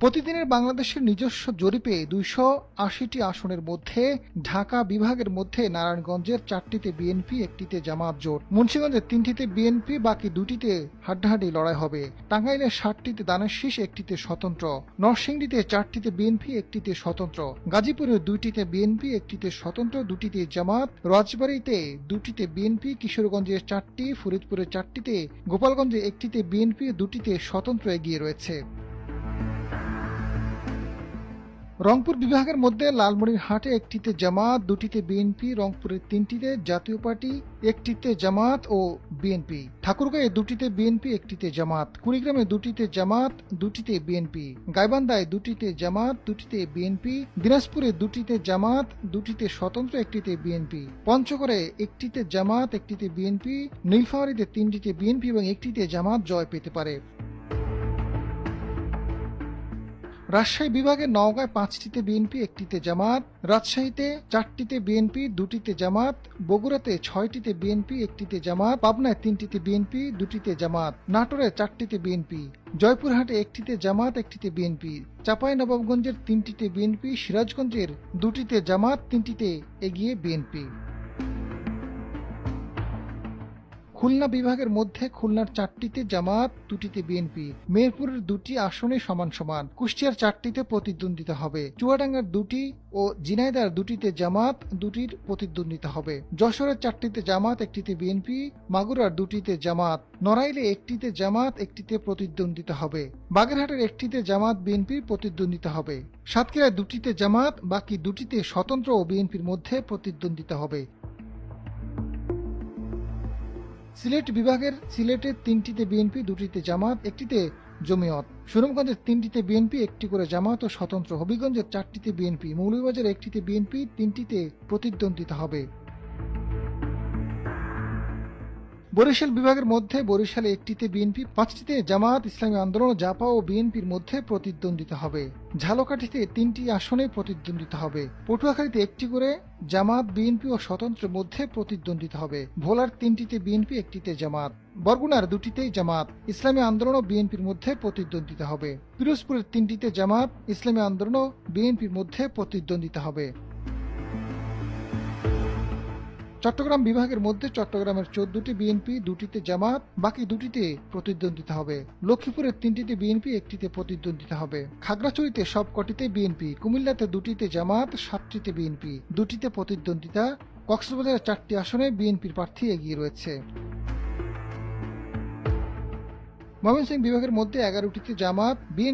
প্রতিদিনের বাংলাদেশের নিজস্ব জরিপে ২৮০টি আসনের মধ্যে ঢাকা বিভাগের মধ্যে নারায়ণগঞ্জের ৪টিতে বিএনপি, ১টিতে জামাত জোট, মুন্সিগঞ্জের ৩টিতে বিএনপি, বাকি ২টিতে হাড্ডাহাড্ডি লড়াই হবে, টাঙ্গাইলের ৭টিতে দানের শীষ, ১টিতে স্বতন্ত্র, নরসিংদীতে ৪টিতে বিএনপি, ১টিতে স্বতন্ত্র, গাজীপুরে ২টিতে বিএনপি, ১টিতে স্বতন্ত্র, ২টিতে জামাত, রাজবাড়ীতে ২টিতে বিএনপি, কিশোরগঞ্জে 4টি, ফরিদপুরে 4টিতে, গোপালগঞ্জে 1টিতে বিএনপি, 2টিতে স্বতন্ত্র এগিয়ে রয়েছে। রংপুর বিভাগের মধ্যে লালমনিরহাটে 1টিতে জামাত, 2টিতে বিএনপি, রংপুরের 3টিতে জাতীয় পার্টি, 1টিতে জামাত ও বিএনপি, ঠাকুরগাঁয়ে 2টিতে বিএনপি, 1টিতে জামাত, কুড়িগ্রামে 2টিতে জামাত, 2টিতে বিএনপি, গাইবান্ধায় 2টিতে জামাত, 2টিতে বিএনপি, দিনাজপুরে 2টিতে জামাত, 2টিতে স্বতন্ত্র, 1টিতে বিএনপি, পঞ্চগড়ে 1টিতে জামাত, 1টিতে বিএনপি, নীলফামারীতে 3টিতে বিএনপি এবং 1টিতে জামাত জয় পেতে পারে। রাজশাহী বিভাগের নওগাঁয় 5টিতে বিএনপি, 1টিতে জামাত, রাজশাহীতে 4টিতে বিএনপি, 2টিতে জামাত, বগুড়াতে 6টিতে বিএনপি, 1টিতে জামাত, পাবনায় 3টিতে বিএনপি, 2টিতে জামাত, নাটোরে 4টিতে বিএনপি, জয়পুরহাটে 1টিতে জামাত, 1টিতে বিএনপি, চাঁপাইনবাবগঞ্জের 3টিতে বিএনপি, সিরাজগঞ্জের 2টিতে জামাত, 3টিতে এগিয়ে বিএনপি। খুলনা বিভাগের মধ্যে খুলনার 4টিতে জামাত, 2টিতে বিএনপি, মেহেরপুরের 2টি আসনে সমান সমান, কুষ্টিয়ার 4টিতে প্রতিদ্বন্দ্বিতা হবে, চুয়াডাঙ্গার 2টি ও ঝিনাইদহের 2টিতে জামাত, 2টির প্রতিদ্বন্দ্বিতা হবে, যশোরের 4টিতে জামাত, 1টিতে বিএনপি, মাগুরার 2টিতে জামাত, নড়াইলে 1টিতে জামাত, 1টিতে প্রতিদ্বন্দ্বিতা হবে, বাগেরহাটের 1টিতে জামাত, বিএনপির প্রতিদ্বন্দ্বিতা হবে, সাতক্ষীরায় 2টিতে জামাত, বাকি 2টিতে স্বতন্ত্র ও বিএনপির মধ্যে প্রতিদ্বন্দ্বিতা হবে। সিলেট বিভাগের সিলেটের 3টিতে বিএনপি, 2টিতে জামাত, 1টিতে জমিয়ত, সুনামগঞ্জের 3টিতে বিএনপি, 1টি করে জামাত ও স্বতন্ত্র, হবিগঞ্জের 4টিতে বিএনপি, মৌলভীবাজারের 1টিতে বিএনপি, 3টিতে প্রতিদ্বন্দ্বিতা হবে। বরিশাল বিভাগের মধ্যে বরিশালে 1টিতে বিএনপি, 5টিতে জামাত, ইসলামী আন্দোলন, জাপা ও বিএনপির মধ্যে প্রতিদ্বন্দ্বিতা হবে। ঝালকাঠিতে 3টি আসনে প্রতিদ্বন্দ্বিতা হবে। পটুয়াখালীতে 1টি করে জামাত, বিএনপি ও স্বতন্ত্রের মধ্যে প্রতিদ্বন্দ্বিতা হবে। ভোলার 3টিতে বিএনপি, 1টিতে জামাত, বরগুনার 2টিতেই জামাত, ইসলামী আন্দোলন ও বিএনপির মধ্যে প্রতিদ্বন্দ্বিতা হবে। পিরোজপুরের 3টিতে জামাত, ইসলামী আন্দোলন ও বিএনপির মধ্যে প্রতিদ্বন্দ্বিতা হবে। চট্টগ্রাম বিভাগের মধ্যে চট্টগ্রামের 14টি বিএনপি, 2টিতে জামাত, বাকি 2টিতে প্রতিদ্বন্দ্বিতা হবে। লক্ষ্মীপুরের 3টিতে বিএনপি, 1টিতে প্রতিদ্বন্দ্বিতা হবে। খাগড়াছড়িতে সবকটিতে বিএনপি, কুমিল্লাতে 2টিতে জামাত, 7টিতে বিএনপি, 2টিতে প্রতিদ্বন্দ্বিতা। কক্সবাজারের 4টি আসনে বিএনপির প্রার্থী এগিয়ে রয়েছে। ময়মনসিংহ বিভাগের মধ্যে 11টিতে জামাত, বিএনপি